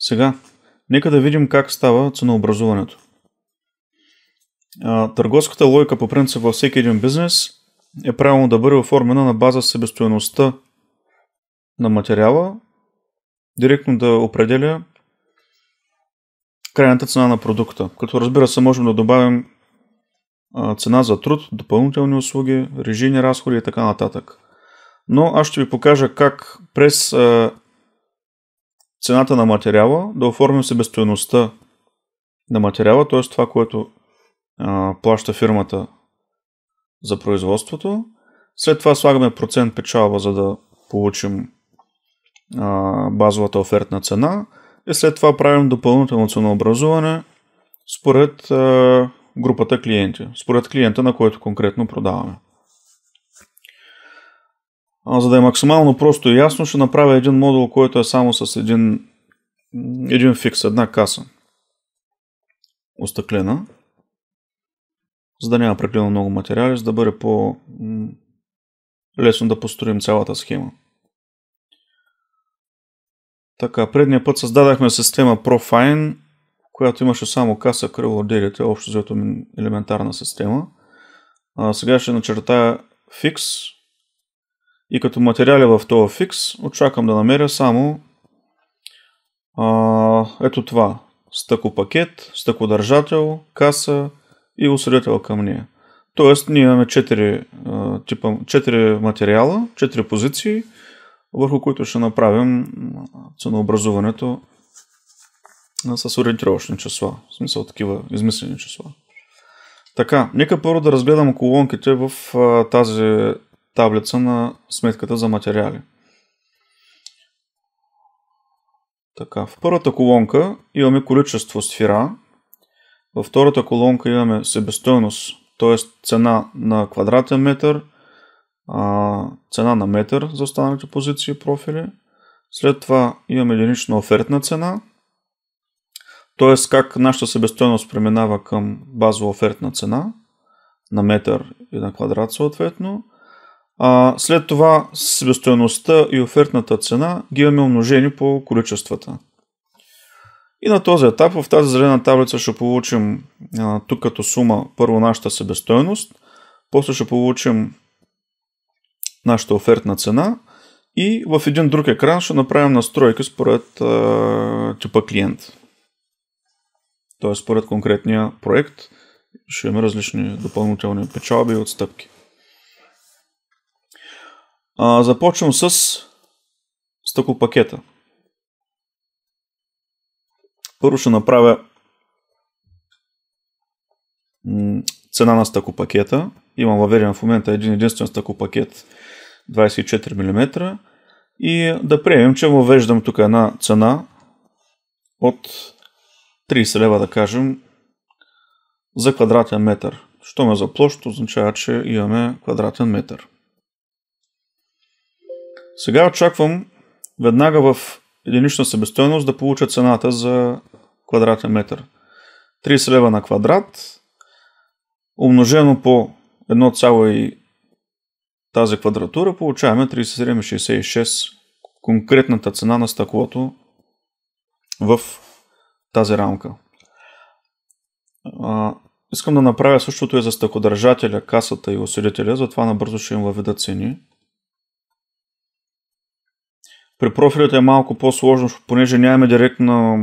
Сега, нека да видим как става ценообразуването. Търговската логика по принцип във всеки един бизнес е правилно да бъде оформена на база себестойността на материала, директно да определя крайната цена на продукта. Като разбира се, можем да добавим цена за труд, допълнителни услуги, режийни разходи и така нататък. Но аз ще ви покажа как през цената на материала да оформим себестойността на материала, т.е. това, което плаща фирмата за производството. След това слагаме процент печалба, за да получим базовата офертна цена. И след това правим допълнително ценообразуване според групата клиенти, според клиента, на който конкретно продаваме. За да е максимално просто и ясно, ще направя един модул, който е само с един фикс, една каса. Остъклена. За да няма прекалено много материали, за да бъде по-лесно да построим цялата схема. Така, предния път създадахме система Profine, която имаше само каса, кръгло, делите, общо взето елементарна система. Сега ще начертая фикс и като материали в този фикс очаквам да намеря само ето това. Стъкопакет, стъкодържател, каса и усредител към нея. Тоест, ние имаме 4 материала, 4 позиции, върху които ще направим ценообразуването с ориентировъчни числа. В смисъл такива измислени числа. Така, нека първо да разгледам колонките в тази таблица на сметката за материали. Така, в първата колонка имаме количество сфера. Във втората колонка имаме себестойност, т.е. цена на квадратен метър, цена на метър за останалите позиции и профили. След това имаме единична офертна цена, т.е. как нашата себестойност преминава към базова офертна цена на метър и на квадрат съответно. След това себестойността и офертната цена ги имаме умножени по количествата. И на този етап в тази зелена таблица ще получим тук като сума първо нашата себестойност, после ще получим нашата офертна цена и в един друг екран ще направим настройки според типа клиент. Т.е. според конкретния проект ще имаме различни допълнителни печалби и отстъпки. Започвам с стъкопакета. Първо ще направя цена на стъкопакета. Имам въведен в момента един единствен стъкопакет 24 мм и да приемем, че въвеждам тук една цена от 30 лева, да кажем, за квадратен метър. Щом е за площ, означава, че имаме квадратен метър. Сега очаквам веднага в единична себестойност да получа цената за квадратен метър. 30 лева на квадрат, умножено по 1, тази квадратура, получаваме 37,66 конкретната цена на стъклото в тази рамка. Искам да направя същото и за стъкодържателя, касата и усилителя, затова набързо ще им въведа цени. При профилите е малко по-сложно, понеже нямаме директно.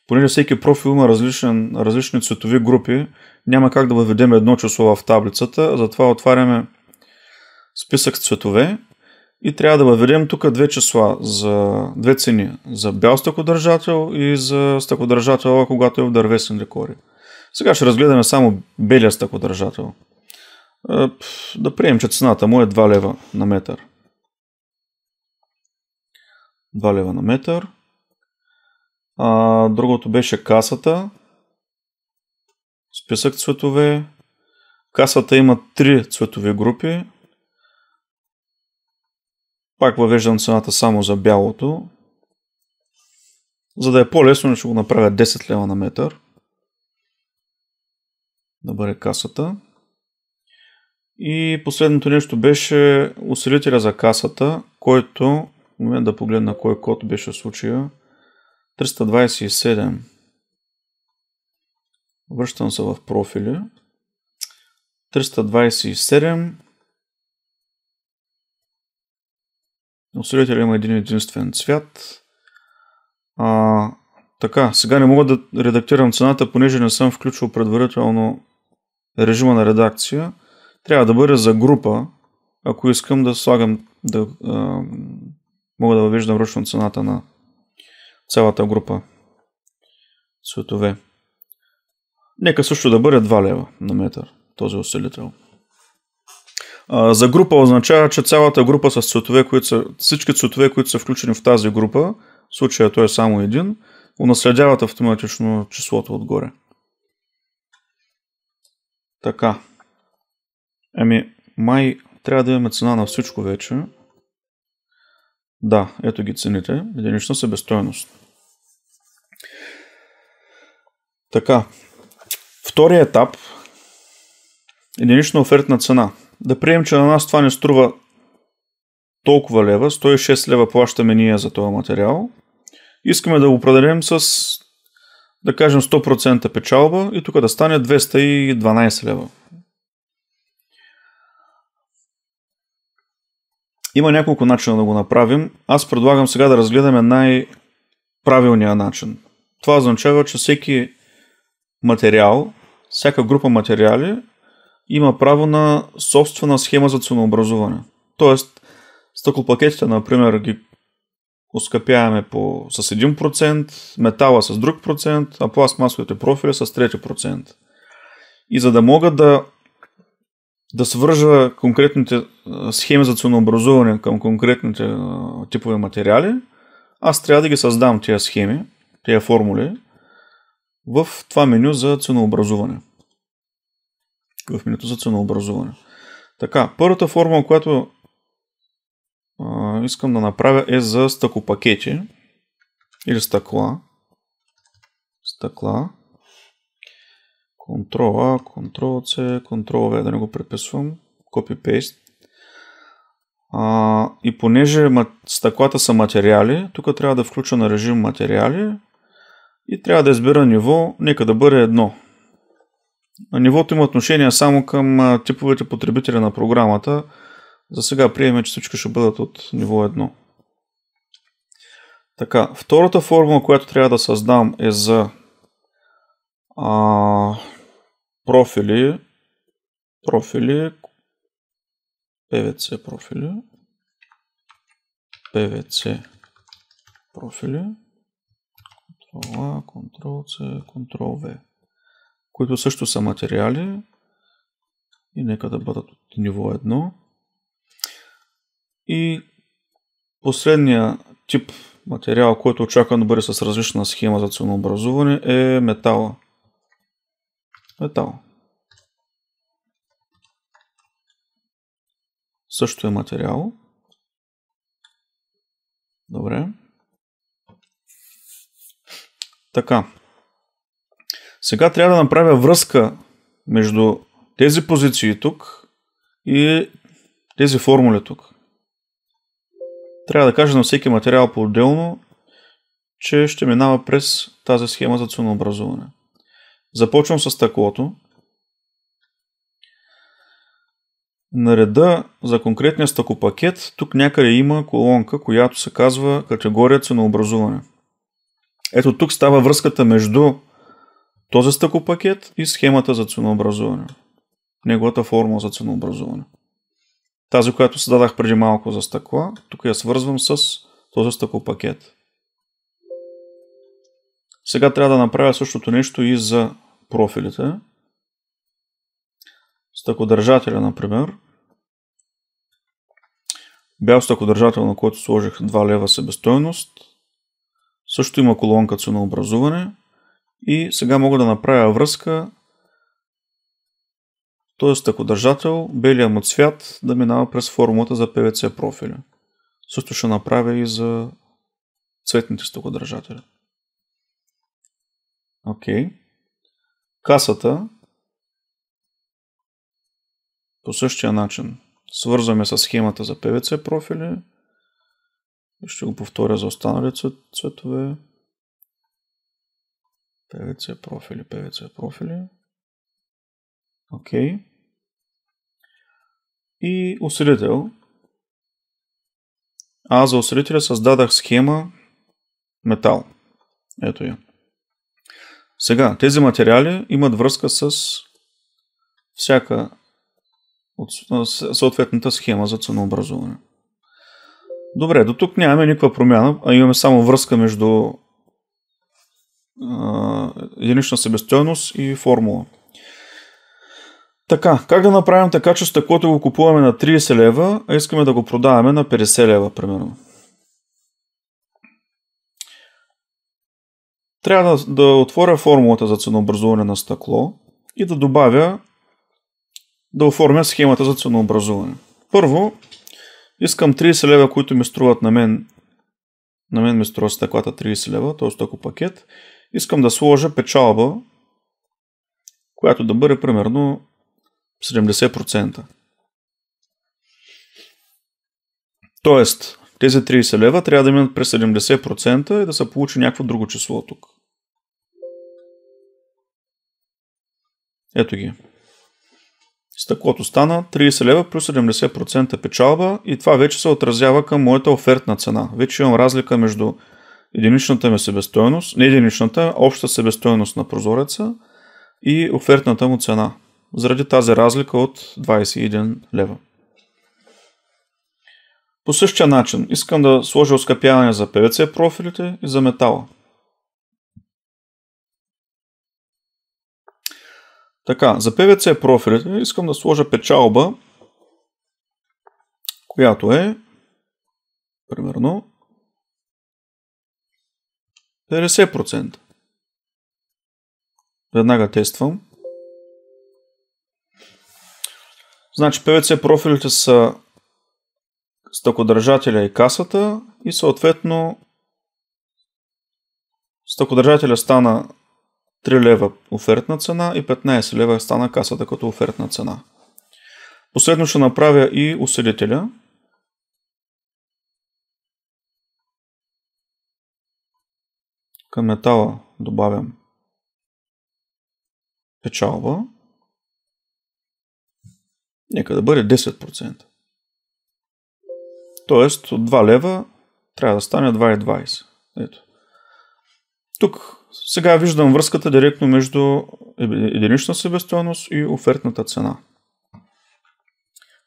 Понеже всеки профил има различни цветови групи, няма как да въведем едно число в таблицата, затова отваряме списък с цветове и трябва да въведем тук две числа, за две цени, за бял стъкодържател и за стъкодържател, когато е в дървесен декори. Сега ще разгледаме само белия стъкодържател. Да приемем, че цената му е 2 лева на метър. 2 лева на метър. Другото беше касата. Списък цветове. Касата има 3 цветови групи. Пак въвеждам цената само за бялото. За да е по-лесно, ще го направя 10 лева на метър. Да бъде касата. И последното нещо беше усилителя за касата, който В момент да погледна кой код беше в случая. 327. Връщам се в профили. 327. Усилителя има един единствен цвят. Така, сега не мога да редактирам цената, понеже не съм включил предварително режима на редакция. Трябва да бъде за група, ако искам да слагам, мога да въвеждам ръчно цената на цялата група цветове. Нека също да бъде 2 лева на метър този усилител. За група означава, че цялата група с цветове, всички цветове, които са включени в тази група, в случая той е само един, унаследяват автоматично числото отгоре. Така. Май трябва да имаме цена на всичко вече. Да, ето ги цените. Единична себестойност. Така. Втория етап. Единична офертна цена. Да приемем, че на нас това не струва толкова лева. 106 лева плащаме ние за този материал. Искаме да го определим с, да кажем, 100% печалба и тук да стане 212 лева. Има няколко начина да го направим. Аз предлагам сега да разгледаме най-правилния начин. Това означава, че всеки материал, всяка група материали има право на собствена схема за ценообразуване. Тоест, стъклопакетите, например, ги оскъпяваме с 1%, метала с друг процент, а пластмасовите профили с 3%. И за да мога да свържа конкретните схеми за ценообразуване към конкретните типове материали, аз трябва да ги създам тези схеми, тези формули в това меню за ценообразуване. В менюто за ценообразуване. Така, първата формула, която искам да направя е за стъклопакети или стъкла. Стъкла. Ctrl-A, Ctrl-C, Ctrl-V, да не го преписвам. Copy-paste. И понеже стъклата са материали, тук трябва да включа на режим материали и трябва да избера ниво, нека да бъде 1. Нивото има отношение само към типовете потребители на програмата. За сега приемем, че всички ще бъдат от ниво 1. Така, втората формула, която трябва да създам е за профили, PVC профили, Ctrl-A, Ctrl-C, Ctrl-V, които също са материали и нека да бъдат от ниво 1. И последния тип материал, който очаквам да бъде с различна схема за ценообразуване, е метала. Метал. Също е материал. Добре. Така. Сега трябва да направя връзка между тези позиции тук и тези формули тук. Трябва да кажа на всеки материал по-отделно, че ще минава през тази схема за ценообразуване. Започвам с стъклото. На реда за конкретния стъклопакет, тук някъде има колонка, която се казва категория ценообразуване. Ето тук става връзката между този стъклопакет и схемата за ценообразуване. Неговата формула за ценообразуване. Тази, която създадах преди малко за стъкла, тук я свързвам с този стъклопакет. Сега трябва да направя същото нещо и за профилите. Стъклодържателя, например. Бял стъклодържател, на който сложих 2 лева себестойност. Също има колонка ценообразуване. И сега мога да направя връзка този стъклодържател, белия му цвят да минава през формулата за PVC профили. Също ще направя и за цветните стъклодържатели. Окей. Касата по същия начин свързваме с схемата за PVC профили Ще го повторя за останали цветове. PVC профили, PVC профили. Окей. И усилител. Аз за усилителя създадах схема метал. Ето я. Сега, тези материали имат връзка с всяка от съответната схема за ценообразуване. Добре, до тук нямаме никаква промяна, а имаме само връзка между единична себестойност и формула. Така, как да направим така, че стъклото го купуваме на 30 лева, а искаме да го продаваме на 50 лева, примерно? Трябва да отворя формулата за ценообразуване на стъкло и да оформя схемата за ценообразуване. Първо, искам 30 лева, които ми струват на мен ми струва стъклата 30 лева, т.е. стъклопакет. Искам да сложа печалба, която да бъде примерно 70%. Тоест, тези 30 лева трябва да минат през 70% и да се получи някакво друго число тук. Ето ги. Стъклото стана 30 лева плюс 70% печалба и това вече се отразява към моята офертна цена. Вече имам разлика между единичната ми себестойност, не единичната, обща себестойност на прозореца и офертната му цена. Заради тази разлика от 21 лева. По същия начин искам да сложа оскъпяване за PVC профилите и за метала. Така, за PVC профилите искам да сложа печалба, която е примерно 50%. Веднага тествам. Значи PVC профилите са стъклодържателя и касата и съответно стъклодържателя стана 3 лева офертна цена и 15 лева стана касата като офертна цена. Последно ще направя и усилителя. Към метала добавям печалба. Нека да бъде 10%. Тоест от 2 лева трябва да стане 2,20. Ето. Тук сега виждам връзката директно между единична себестойност и офертната цена.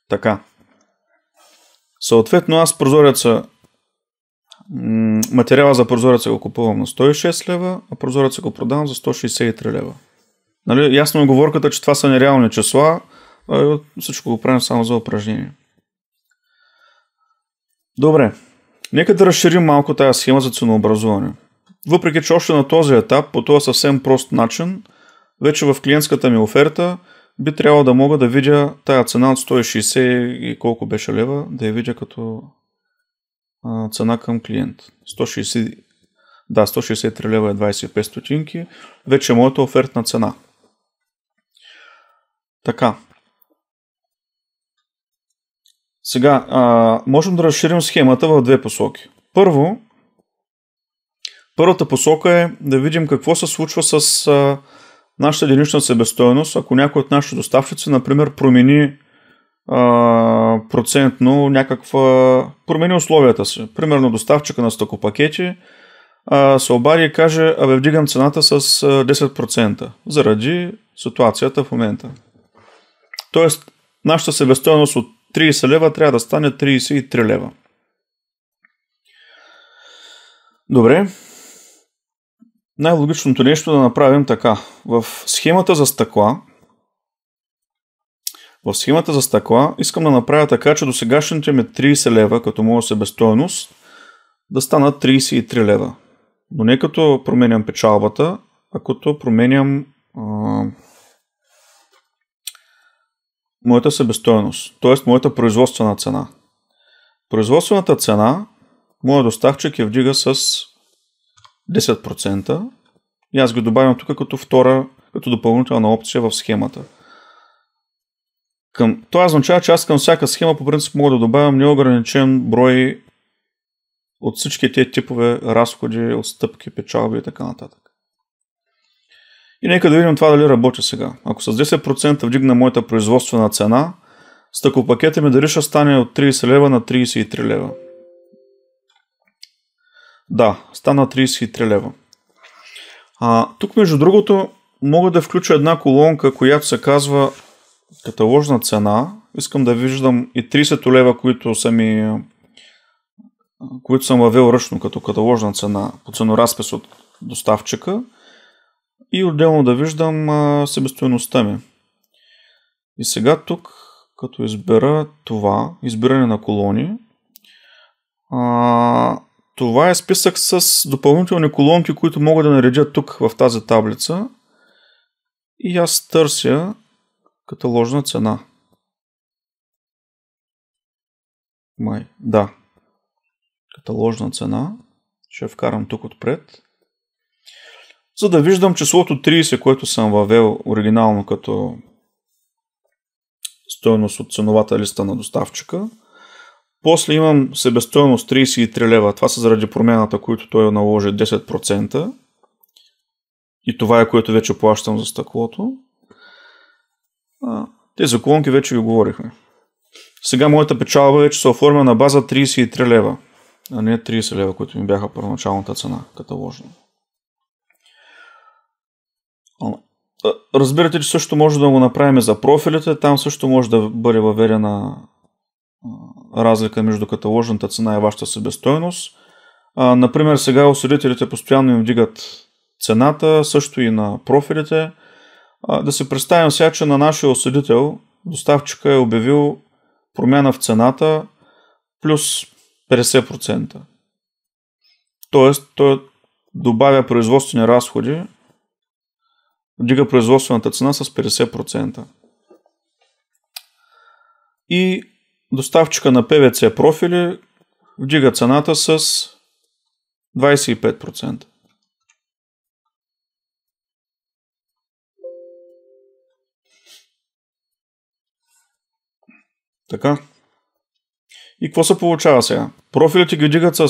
Така. Съответно аз материала за прозореца го купувам на 106 лева, а прозореца го продавам за 163 лева. Нали? Ясно е оговорката, че това са нереални числа, всичко го правим само за упражнение. Добре, нека да разширим малко тази схема за ценообразуване. Въпреки че още на този етап, по този съвсем прост начин, вече в клиентската ми оферта би трябвало да мога да видя тая цена от 160 и колко беше лева, да я видя като цена към клиент. 163 лева е 25 стотинки, вече е моята офертна цена. Така. Сега, можем да разширим схемата в две посоки. Първата посока е да видим какво се случва с нашата единична себестойност, ако някой от нашите доставчици, например, промени процентно промени условията си. Примерно доставчика на стъклопакети се обади и каже, вдигам цената с 10% заради ситуацията в момента. Тоест, нашата себестойност от 30 лева трябва да стане 33 лева. Добре. Най-логичното нещо да направим така. В схемата за стъкла искам да направя така, че до сегашните ми 30 лева като моя себестойност да станат 33 лева. Но не като променям печалбата, а като променям моята себестойност, т.е. моята производствена цена. Производствената цена моят доставчик я вдига с 10% и аз ги добавям тук като допълнителна опция в схемата. Това означава, че аз към всяка схема по принцип мога да добавям неограничен брой от всички тези типове разходи, отстъпки, печалби и така нататък. И нека да видим това дали работи сега. Ако с 10% вдигна моята производствена цена, стъклопакета ми дали ще стане от 30 лева на 33 лева. Да, стана 33 лева. Тук между другото мога да включа една колонка, която се казва каталожна цена. Искам да виждам и 30 лева, които съм въвел ръчно като каталожна цена по ценоразпис от доставчика. И отделно да виждам себестойността ми. И сега тук, като избера това, избиране на колони, това е списък с допълнителни колонки, които мога да наредя тук в тази таблица. И аз търся каталожна цена. Да. Каталожна цена. Ще я вкарам тук отпред. За да виждам числото 30, което съм въвел оригинално като стойност от ценовата листа на доставчика. После имам себестойност 33 лева. Това са заради промяната, които той наложи 10%. И това е, което вече плащам за стъклото. Тези колонки вече ви говорихме. Сега моята печалба вече се оформя на база 33 лева, а не 30 лева, които ми бяха първоначалната цена каталожна. Разбирате, че също може да го направим за профилите. Там също може да бъде въведена разлика между каталожната цена и вашата себестойност. Например, сега осредителите постоянно им вдигат цената, също и на профилите. Да се представим сега, че на нашия осредител доставчика е обявил промяна в цената плюс 50%. Тоест, той добавя производствени разходи, вдига производствената цена с 50%. И доставчика на PVC профили вдига цената с 25%. Така. И какво се получава сега? Профилите ги вдигат с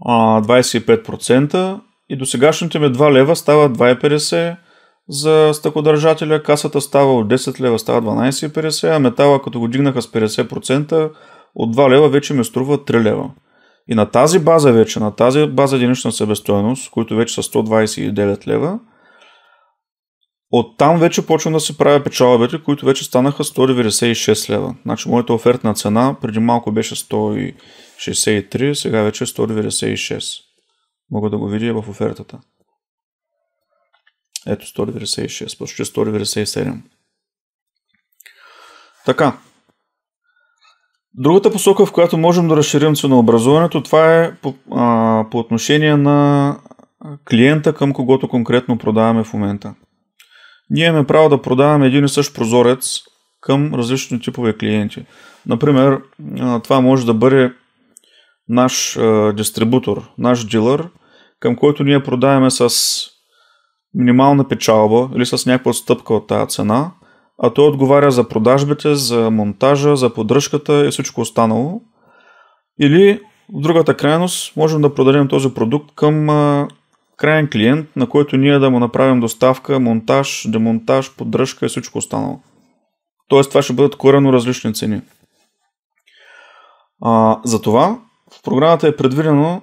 25% и до сегашните ми 2 лева става 2,50 за стъклодържателя, касата става от 10 лева става 12,50, а метала като го дигнаха с 50% от 2 лева вече ми струва 3 лева. И на тази база единична себестойност, които вече са 129 лева, оттам вече почвам да си правя печалбите, които вече станаха 196 лева. Значи моята офертна цена преди малко беше 163, сега вече е 196. Мога да го видя в офертата. Ето 196, почти 197. Така. Другата посока, в която можем да разширим ценообразуването, това е по отношение на клиента, към когото конкретно продаваме в момента. Ние имаме право да продаваме един и същ прозорец към различни типове клиенти. Например, това може да бъде наш дистрибутор, наш дилър, към който ние продаваме с минимална печалба или с някаква отстъпка от тази цена, а той отговаря за продажбите, за монтажа, за поддръжката и всичко останало. Или в другата крайност можем да продадем този продукт към краен клиент, на който ние да му направим доставка, монтаж, демонтаж, поддръжка и всичко останало. Тоест това ще бъдат коренно различни цени. Затова в програмата е предвидено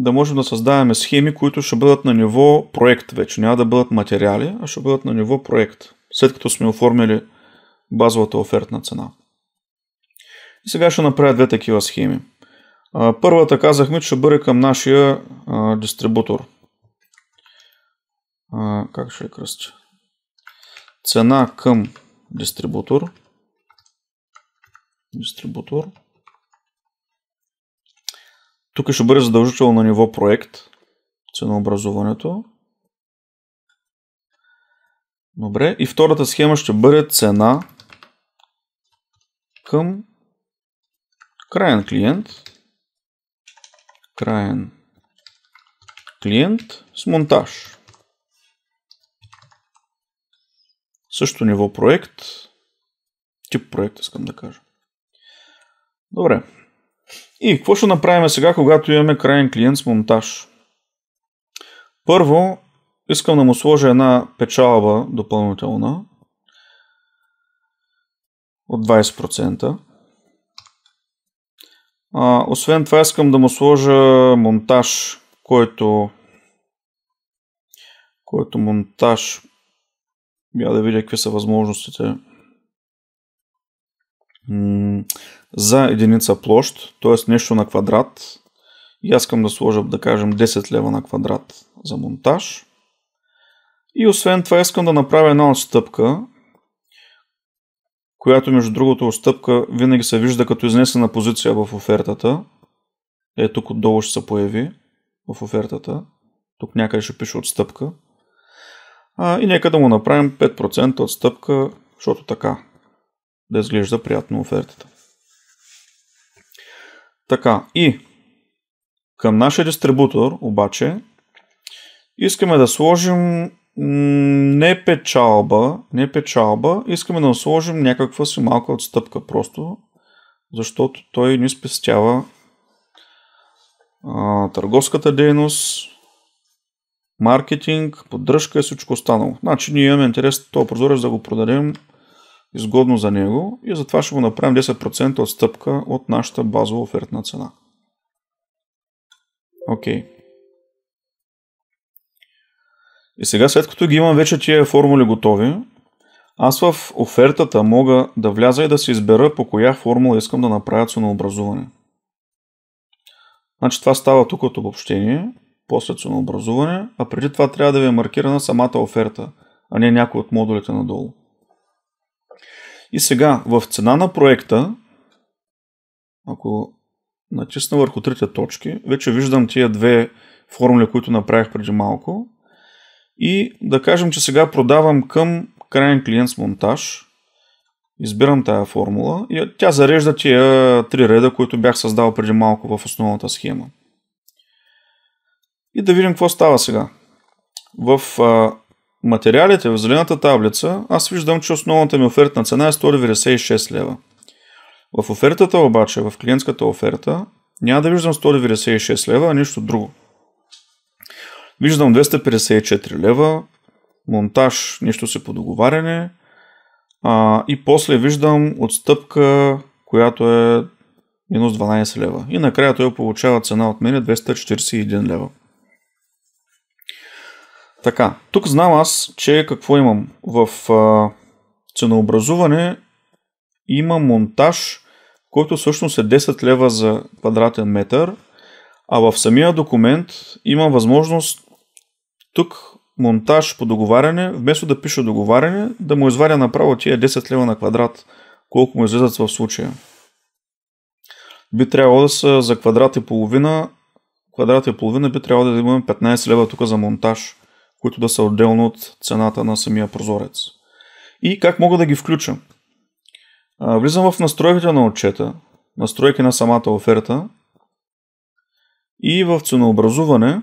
да можем да създаваме схеми, които ще бъдат на ниво проект вече. Няма да бъдат материали, а ще бъдат на ниво проект, след като сме оформили базовата офертна цена. И сега ще направя две такива схеми. Първата казахме, че ще бъде към нашия дистрибутор. Как ще я кръстя? Цена към дистрибутор. Тук ще бъде задължително на ниво проект ценообразуването. Добре. И втората схема ще бъде цена към краен клиент с монтаж. Също ниво проект. Тип проект искам да кажа. Добре. И какво ще направим сега, когато имаме крайен клиент с монтаж? Първо, искам да му сложа една печалба допълнителна от 20%. Освен това искам да му сложа монтаж, който монтаж, я да видя какви са възможностите, за единица площ, т.е. нещо на квадрат. И аз искам да сложа, да кажем, 10 лева на квадрат за монтаж. И освен това искам да направя една отстъпка, която между другото отстъпка винаги се вижда като изнесена позиция в офертата. Тук отдолу ще се появи в офертата. Тук някъде ще пише отстъпка. И нека да му направим 5% отстъпка, защото така да изглежда приятно офертата. Така, и към нашия дистрибутор обаче искаме да сложим не печалба, искаме да сложим някаква си малка отстъпка просто, защото той ни спестява търговската дейност, маркетинг, поддръжка и всичко останало. Значи ние имаме интерес този прозорец да го продадем изгодно за него и затова ще го направим 10% отстъпка от нашата базова офертна цена. Окей. И сега, след като ги имам вече тия формули готови, аз в офертата мога да вляза и да си избера по коя формула искам да направя ценообразуване. Значи това става тук от обобщение, после ценообразуване, а преди това трябва да ви е маркирана самата оферта, а не някой от модулите надолу. И сега, в цена на проекта, ако натисна върху трите точки, вече виждам тия две формули, които направих преди малко. И да кажем, че сега продавам към крайен клиент с монтаж. Избирам тая формула и тя зарежда тия три реда, които бях създал преди малко в основната схема. И да видим какво става сега. В материалите, в зелената таблица, аз виждам, че основната ми офертна цена е 196 лева. В офертата обаче, в клиентската оферта, няма да виждам 196 лева, а нищо друго. Виждам 254 лева, монтаж, нищо си по договаряне, и после виждам отстъпка, която е минус 12 лева. И накрая той получава цена от мен 241 лева. Така, тук знам аз, че какво имам. В ценообразуване има монтаж, който всъщност е 10 лева за квадратен метър, а в самия документ има възможност тук монтаж по договаряне, вместо да пише договаряне, да му извадя направо тия 10 лева на квадрат, колко му излизат в случая. Би трябвало да са за квадрат и половина би трябвало да имаме 15 лева тук за монтаж, които да са отделно от цената на самия прозорец. И как мога да ги включа? Влизам в настройките на отчета, настройки на самата оферта и в ценообразуване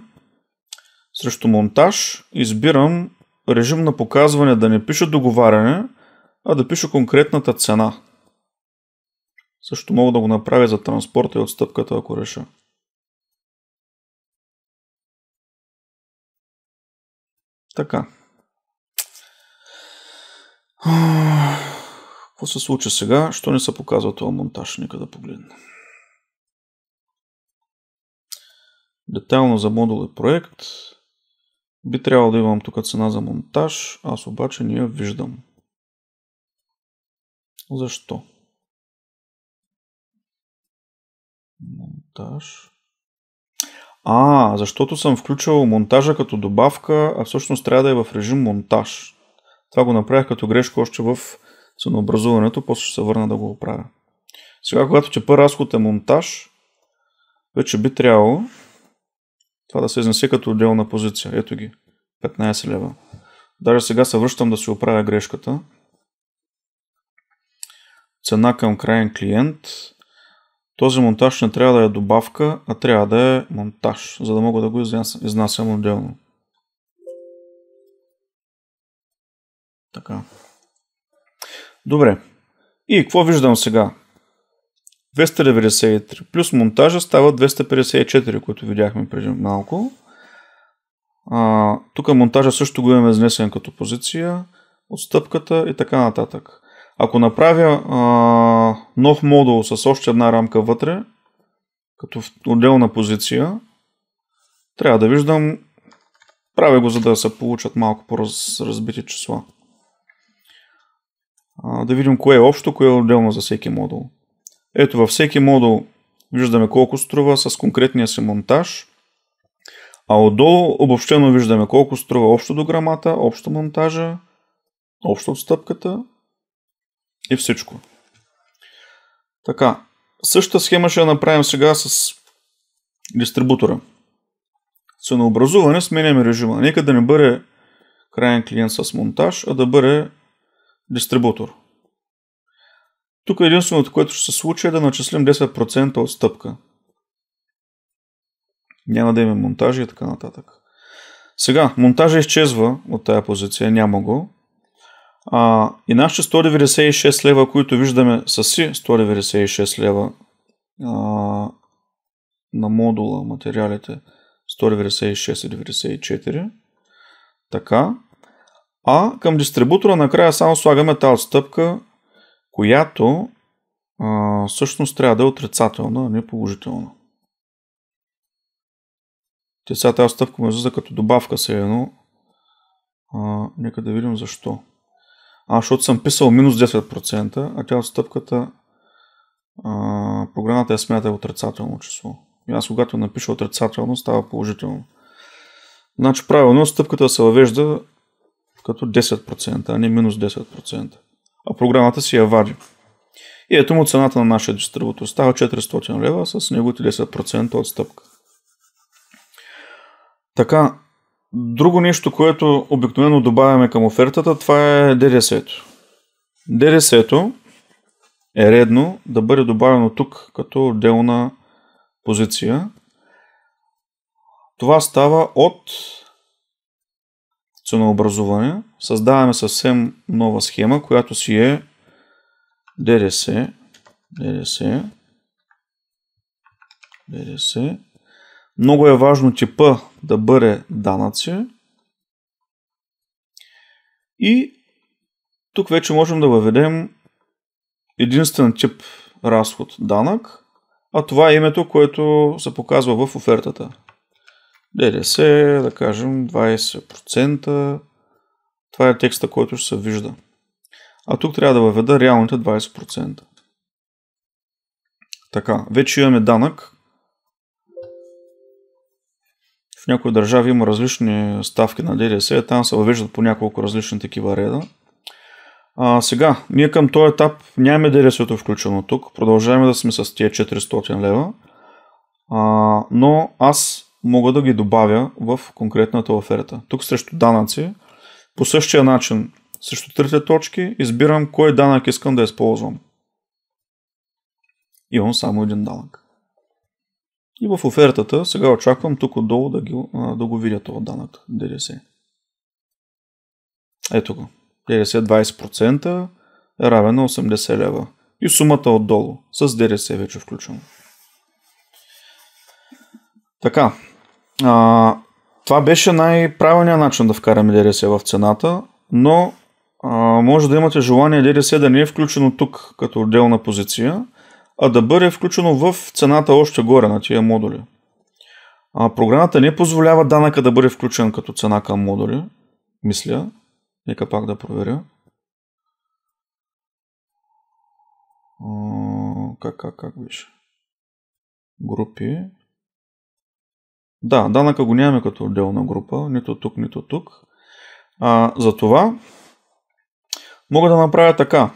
срещу монтаж избирам режим на показване да не пише договаряне, а да пише конкретната цена. Също мога да го направя за транспорта и отстъпката, ако реша. Така. Какво се случи сега? Що не се показва това монтаж? Нека да погледна. Детайлно за модул и проект. Би трябвало да имам тук цена за монтаж, аз обаче не я виждам. Защо? Монтаж. Защото съм включил монтажа като добавка, а всъщност трябва да е в режим монтаж. Това го направих като грешка още в ценообразуването, после ще се върна да го оправя. Сега, когато тепа разход е монтаж, вече би трябвало това да се изнесе като отделна позиция. Ето ги. 15 лева. Даже сега се връщам да си оправя грешката. Цена към крайен клиент. Този монтаж не трябва да е добавка, а трябва да е монтаж, за да мога да го изнасям отделно. Така. Добре. И какво виждам сега? 293 плюс монтажа става 254, които видяхме преди малко. Тук монтажа също го имаме изнесен като позиция, отстъпката и така нататък. Ако направя нов модул с още една рамка вътре, като отделна позиция, трябва да виждам, правя го, за да се получат малко по-разбити числа. Да видим кое е общо, кое е отделно за всеки модул. Ето, във всеки модул виждаме колко струва с конкретния си монтаж, а отдолу обобщено виждаме колко струва общо дограмата, общо монтажа, общо отстъпката и всичко. Така, същата схема ще я направим сега с дистрибутора. Ценообразуване сменяме режима. Нека да не бъде крайен клиент с монтаж, а да бъде дистрибутор. Тук единственото, което ще се случи, е да начислим 10% отстъпка. Няма да има монтажи и така нататък. Сега, монтажа изчезва от тая позиция, няма го. И нашите 196 лева, които виждаме са си 196 лева на модула, материалите 196 и 94. Така. А към дистрибутора накрая само слагаме тази отстъпка, която всъщност трябва да е отрицателна, а не положителна. Сега тази отстъпка му излиза като добавка се едно. Нека да видим защо. Защото съм писал минус 10%, а тя отстъпката програмата я смята отрицателно число. И аз когато напиша отрицателно, става положително. Значи правилно отстъпката се въвежда като 10%, а не минус 10%. А програмата си я вади. И ето му цената на нашия дистрибутор. Става 400 лева с неговите 10% отстъпка. Така, друго нещо, което обикновено добавяме към офертата, това е ДДС-то. ДДС-то е редно да бъде добавено тук като отделна позиция. Това става от ценообразуване. Създаваме съвсем нова схема, която си е ДДС. Много е важно типа да бъде данъци. И тук вече можем да въведем единствен тип разход данък, а това е името, което се показва в офертата. ДДС, да кажем 20%. Това е текста, който ще се вижда. А тук трябва да въведа реалните 20%. Така, вече имаме данък. В някои държави има различни ставки на ДДС, там се въвеждат по няколко различни такива реда. Сега, ние към този етап нямаме ДДС-то включено тук, продължаваме да сме с тия 400 лева, но аз мога да ги добавя в конкретната оферта. Тук срещу данъци, по същия начин, срещу трите точки, избирам кой данък искам да използвам. Имам само един данък. И в офертата сега очаквам тук отдолу да го видя този данък, ДДС. Ето го. ДДС 20% е равен на 80 лева. И сумата отдолу, с ДДС вече включено. Така. Това беше най-правилният начин да вкараме ДДС в цената, но може да имате желание ДДС да не е включено тук като отделна позиция, а да бъде включено в цената още горе на тия модули. Програмата не позволява данъка да бъде включен като цена към модули. Мисля. Нека пак да проверя. Как беше? Групи. Да, данъка го нямаме като отделна група. Нито тук, нито тук. Затова мога да направя така.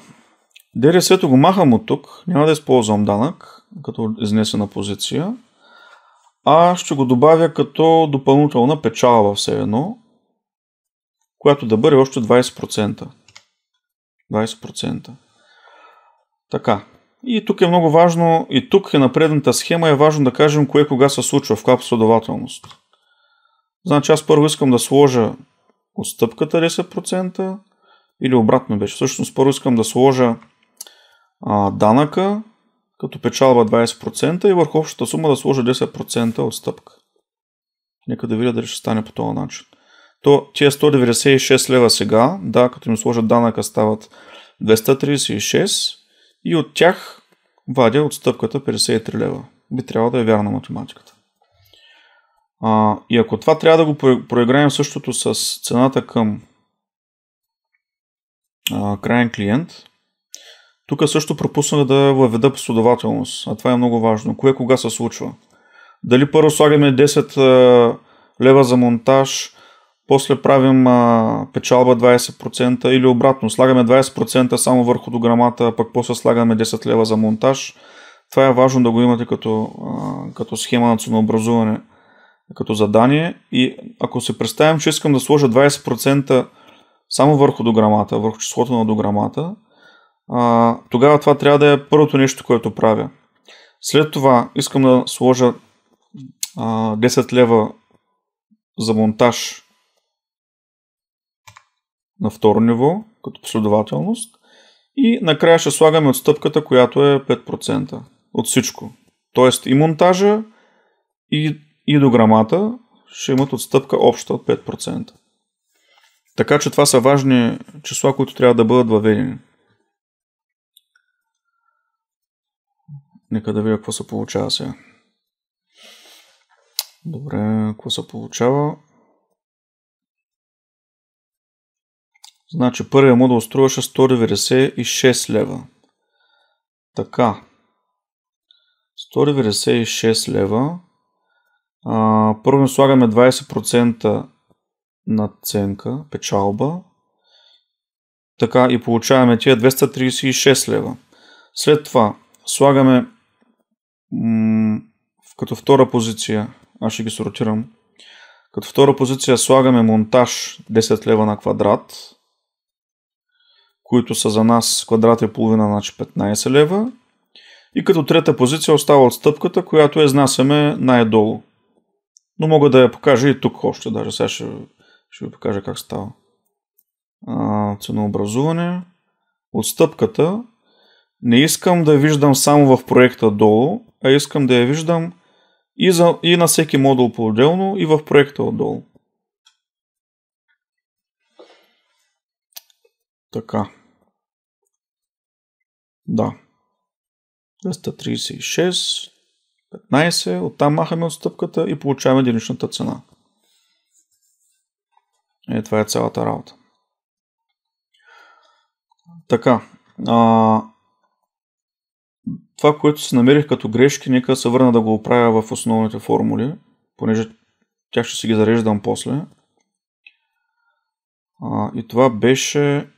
ДДС-то го махам от тук. Няма да използвам данък като изнесена позиция. А ще го добавя като допълнителна печалба все едно, която да бъде още 20%. 20%. Така. И тук е много важно, и тук е на предната схема е важно да кажем кое кога се случва, в каква последователност. Значи аз първо искам да сложа отстъпката 10% или обратно беше. Всъщност първо искам да сложа данъка като печалба 20% и върху общата сума да сложа 10% отстъпка. Нека да видя дали ще стане по този начин. Тия 196 лева сега, да, като им сложат данъка стават 236 и от тях вадя отстъпката 53 лева. Би трябвало да е вярна математиката. И ако това трябва да го проиграем същото с цената към краен клиент, тук също пропуснах да въведа последователност, а това е много важно. Кое кога се случва? Дали първо слагаме 10 лева за монтаж, после правим печалба 20% или обратно, слагаме 20% само върху дограмата, а пък после слагаме 10 лева за монтаж. Това е важно да го имате като схема на ценообразуване, като задание. И ако се представим, че искам да сложа 20% само върху дограмата, върху числото на дограмата, тогава това трябва да е първото нещо, което правя. След това искам да сложа 10 лева за монтаж на второ ниво, като последователност. И накрая ще слагаме отстъпката, която е 5% от всичко. Тоест и монтажа, и дограмата ще имат отстъпка обща от 5%. Така че това са важни числа, които трябва да бъдат въведени. Нека да видя какво се получава сега. Добре, какво се получава? Значи първият модул струваше 196 лева. Така. 196 лева. Първо слагаме 20% надценка, печалба. Така и получаваме тия 236 лева. След това слагаме като втора позиция, аз ще ги сортирам, като втора позиция слагаме монтаж 10 лева на квадрат, които са за нас квадрат и половина, значи 15 лева. И като трета позиция остава отстъпката, която изнасяме най-долу. Но мога да я покажа и тук още, даже сега ще ви покажа как става. Ценообразуване. Отстъпката не искам да я виждам само в проекта долу, а искам да я виждам и на всеки модул по-отделно, и в проекта отдолу. Така. Да. 236, 15, оттам махаме отстъпката и получаваме единичната цена. Това е цялата работа. Така. Това, което си намерих като грешки, нека се върна да го оправя в основните формули, понеже тях ще си ги зареждам после. И това беше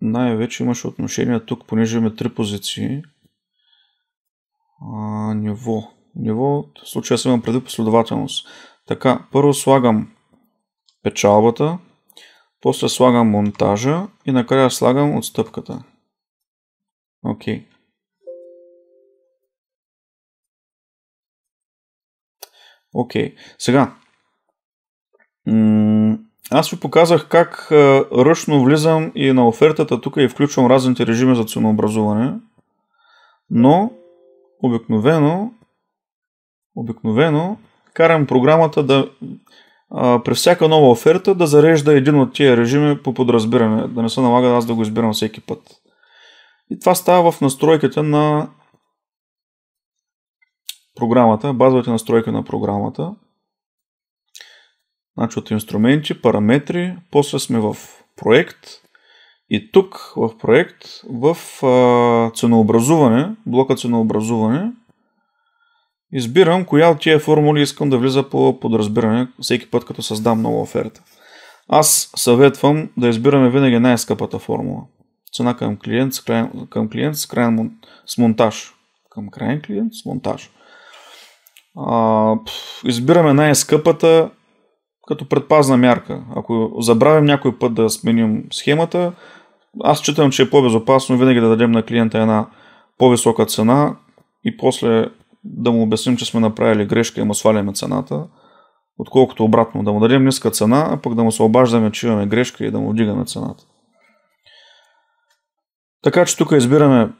най-вече имаше отношение тук, понеже имаме 3 позиции. Ниво. В случая съм имам преди последователност. Така, първо слагам печалбата, после слагам монтажа и накрая слагам отстъпката. Окей. Окей. Сега. Аз ви показах как ръчно влизам и на офертата тук и включвам разните режими за ценообразуване, но обикновено карам програмата да при всяка нова оферта да зарежда един от тия режими по подразбиране, да не се налага аз да го избирам всеки път. И това става в настройките на програмата, базовите настройки на програмата. Значи от инструменти, параметри, после сме в проект и тук в проект, в ценообразуване, блока ценообразуване, избирам коя от тия формули искам да влиза по подразбиране всеки път, като създам нова оферта. Аз съветвам да избираме винаги най-скъпата формула. Цена към клиент с монтаж. Към крайен клиент с монтаж. Избираме най-скъпата като предпазна мярка. Ако забравим някой път да сменим схемата, аз считам, че е по-безопасно винаги да дадем на клиента една по-висока цена и после да му обясним, че сме направили грешка и му сваляме цената, отколкото обратно, да му дадем ниска цена, а пък да му се обаждаме, че имаме грешка и да му вдигаме цената. Така че тук избираме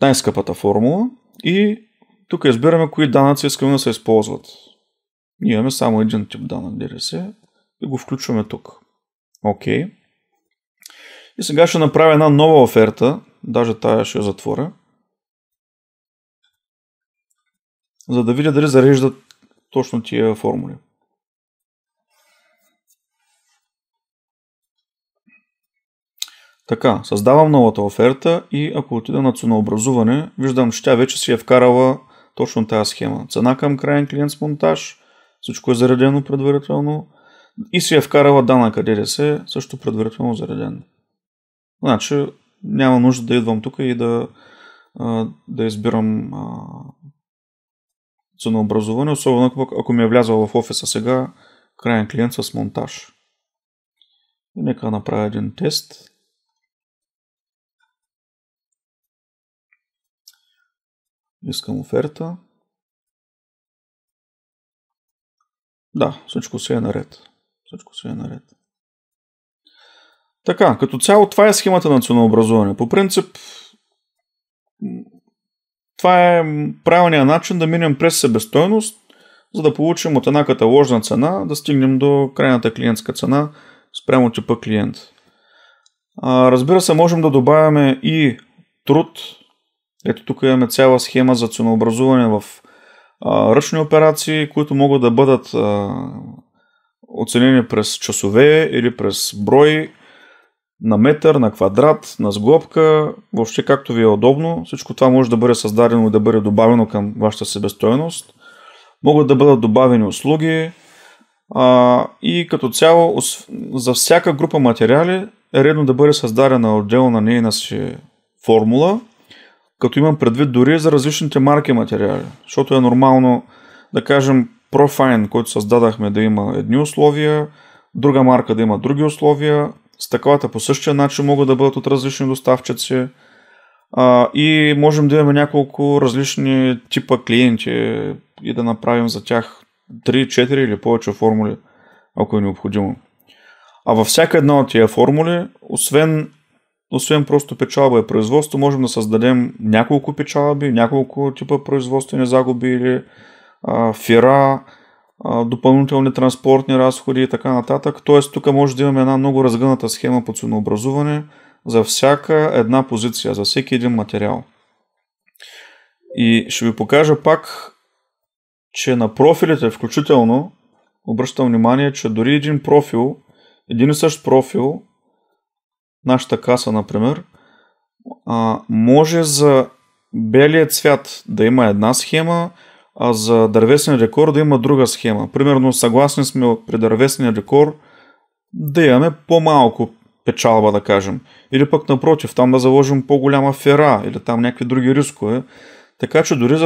най-скъпата формула и тук избираме кои данъци искаме да се използват. Ние имаме само един тип данък ДДС и го включваме тук. Окей. И сега ще направя една нова оферта, даже тая ще я затворя, за да видя дали зареждат точно тия формули. Така, създавам новата оферта и ако отида на ценообразуване, виждам, че тя вече си е вкарала точно тази схема. Цена към крайен клиент с монтаж, всичко е заредено предварително и си е вкарала данъка ДДС, също предварително заредено. Значи няма нужда да идвам тук и да избирам ценообразуване, особено ако ми е влязъл в офиса сега крайен клиент с монтаж. И нека направя един тест. Искам оферта. Да, всичко си е наред. Така, като цяло това е схемата на ценообразуване. По принцип, това е правилният начин да минем през себестойност, за да получим от една каталожна цена, да стигнем до крайната клиентска цена спрямо типа клиент. Разбира се, можем да добавяме и труд. Ето тук имаме цяла схема за ценообразуване в ръчни операции, които могат да бъдат оценени през часове или през брой, на метър, на квадрат, на сглобка, въобще както ви е удобно. Всичко това може да бъде създадено и да бъде добавено към вашата себестойност. Могат да бъдат добавени услуги и като цяло за всяка група материали е редно да бъде създадена отделна нейна си формула, като имам предвид дори за различните марки материали. Защото е нормално, да кажем, Profine, който създадахме, да има едни условия, друга марка да има други условия, стъклата по същия начин могат да бъдат от различни доставчици и можем да имаме няколко различни типа клиенти и да направим за тях 3, 4 или повече формули, ако е необходимо. А във всяка една от тия формули, освен просто печалба и производство, можем да създадем няколко печалби, няколко типа производствени загуби или фира, допълнителни транспортни разходи и така нататък. Тоест тук може да имаме една много разгъната схема по ценообразуване за всяка една позиция, за всеки един материал. И ще ви покажа пак, че на профилите включително обръщам внимание, че дори един и същ профил, нашата каса, например, може за белия цвят да има една схема, а за дървесния декор да има друга схема. Примерно, съгласни сме при дървесния декор да имаме по-малко печалба, да кажем. Или пък напротив, там да заложим по-голяма фера или там някакви други рискове. Така че дори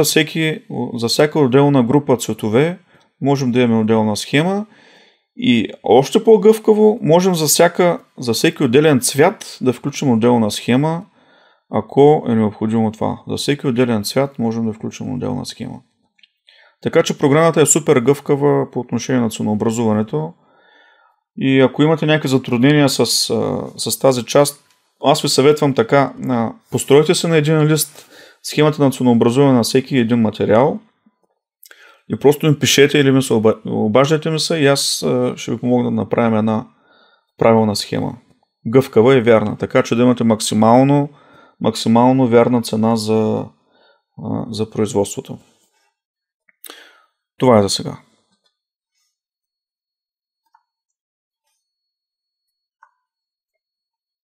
за всяка отделна група цветове можем да имаме отделна схема и още по-гъвкаво можем за всеки отделен цвят да включим отделна схема, ако е необходимо това. За всеки отделен цвят можем да включим отделна схема. Така че програмата е супер гъвкава по отношение на ценообразуването и ако имате някакви затруднения с тази част, аз ви съветвам така, постройте се на един лист схемата на ценообразуване на всеки един материал и просто ми пишете или обаждайте ми се и аз ще ви помогна да направим една правилна схема. Гъвкава и вярна, така че да имате максимално вярна цена за производството. Това е за сега.